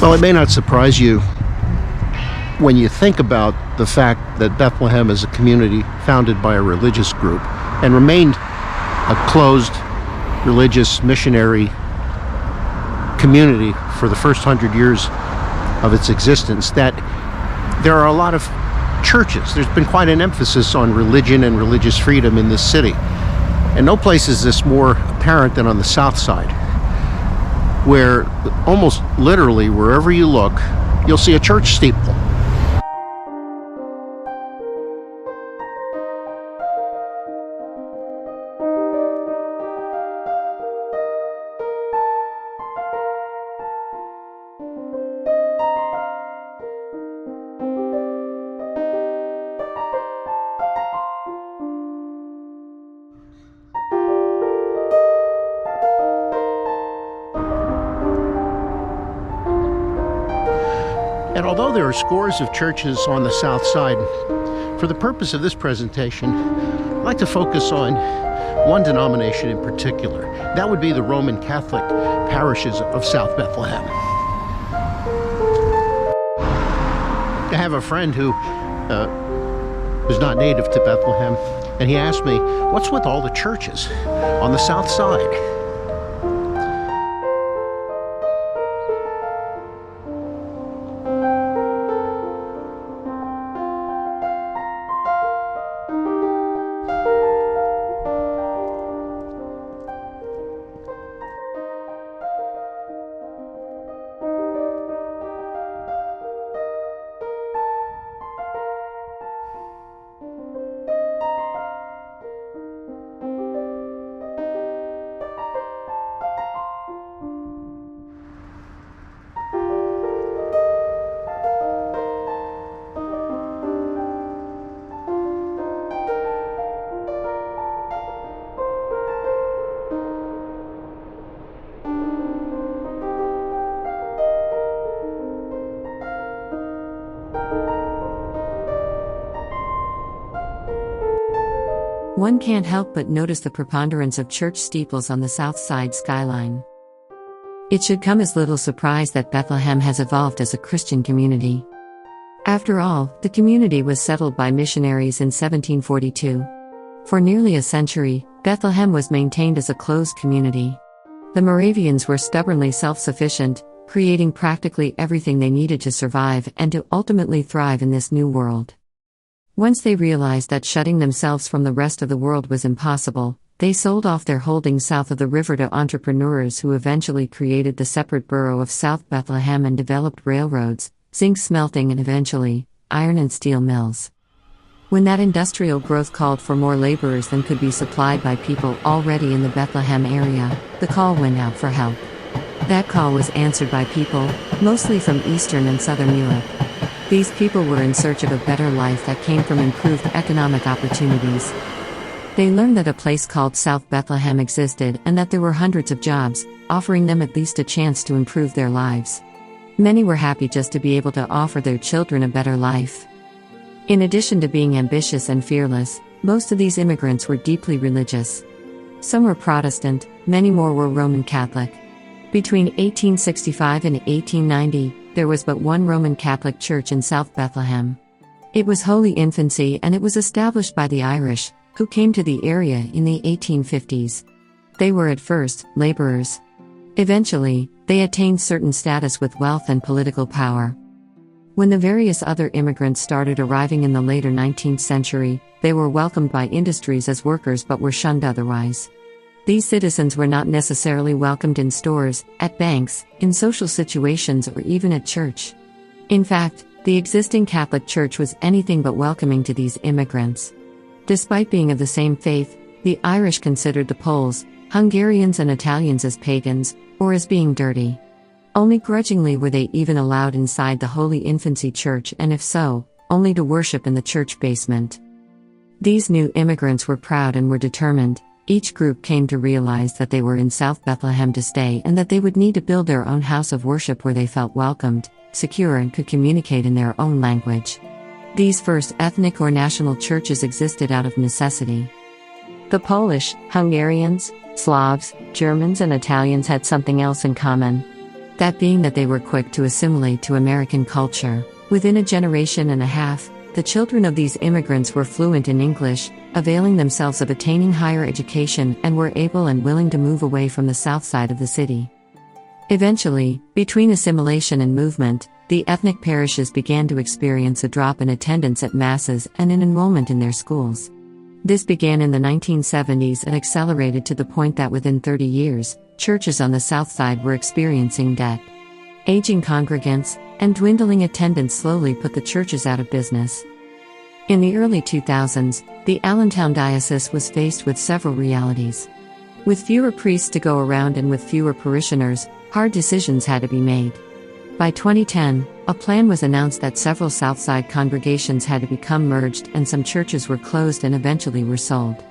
Well, it may not surprise you when you think about the fact that Bethlehem is a community founded by a religious group and remained a closed religious missionary community for the first 100 years of its existence, that there are a lot of churches. There's been quite an emphasis on religion and religious freedom in this city. And no place is this more apparent than on the south side, where almost literally wherever you look, you'll see a church steeple. And although there are scores of churches on the south side, for the purpose of this presentation, I'd like to focus on one denomination in particular. That would be the Roman Catholic Parishes of South Bethlehem. I have a friend who is not native to Bethlehem, and he asked me, what's with all the churches on the south side? One can't help but notice the preponderance of church steeples on the south side skyline. It should come as little surprise that Bethlehem has evolved as a Christian community. After all, the community was settled by missionaries in 1742. For nearly a century, Bethlehem was maintained as a closed community. The Moravians were stubbornly self-sufficient, creating practically everything they needed to survive and to ultimately thrive in this new world. Once they realized that shutting themselves from the rest of the world was impossible, they sold off their holdings south of the river to entrepreneurs who eventually created the separate borough of South Bethlehem and developed railroads, zinc smelting and eventually, iron and steel mills. When that industrial growth called for more laborers than could be supplied by people already in the Bethlehem area, the call went out for help. That call was answered by people, mostly from Eastern and Southern Europe. These people were in search of a better life that came from improved economic opportunities. They learned that a place called South Bethlehem existed and that there were hundreds of jobs, offering them at least a chance to improve their lives. Many were happy just to be able to offer their children a better life. In addition to being ambitious and fearless, most of these immigrants were deeply religious. Some were Protestant, many more were Roman Catholic. Between 1865 and 1890, there was but one Roman Catholic church in South Bethlehem. It was Holy Infancy and it was established by the Irish, who came to the area in the 1850s. They were at first laborers. Eventually, they attained certain status with wealth and political power. When the various other immigrants started arriving in the later 19th century, they were welcomed by industries as workers but were shunned otherwise. These citizens were not necessarily welcomed in stores, at banks, in social situations or even at church. In fact, the existing Catholic Church was anything but welcoming to these immigrants. Despite being of the same faith, the Irish considered the Poles, Hungarians and Italians as pagans, or as being dirty. Only grudgingly were they even allowed inside the Holy Infancy Church, and if so, only to worship in the church basement. These new immigrants were proud and were determined. Each group came to realize that they were in South Bethlehem to stay and that they would need to build their own house of worship where they felt welcomed, secure and could communicate in their own language. These first ethnic or national churches existed out of necessity. The Polish, Hungarians, Slavs, Germans and Italians had something else in common. That being that they were quick to assimilate to American culture. Within a generation and a half, the children of these immigrants were fluent in English, availing themselves of attaining higher education, and were able and willing to move away from the south side of the city. Eventually, between assimilation and movement, the ethnic parishes began to experience a drop in attendance at masses and in enrollment in their schools. This began in the 1970s and accelerated to the point that within 30 years, churches on the south side were experiencing debt. Aging congregants and dwindling attendance slowly put the churches out of business. In the early 2000s, the Allentown diocese was faced with several realities. With fewer priests to go around and with fewer parishioners, hard decisions had to be made. By 2010, a plan was announced that several Southside congregations had to become merged and some churches were closed and eventually were sold.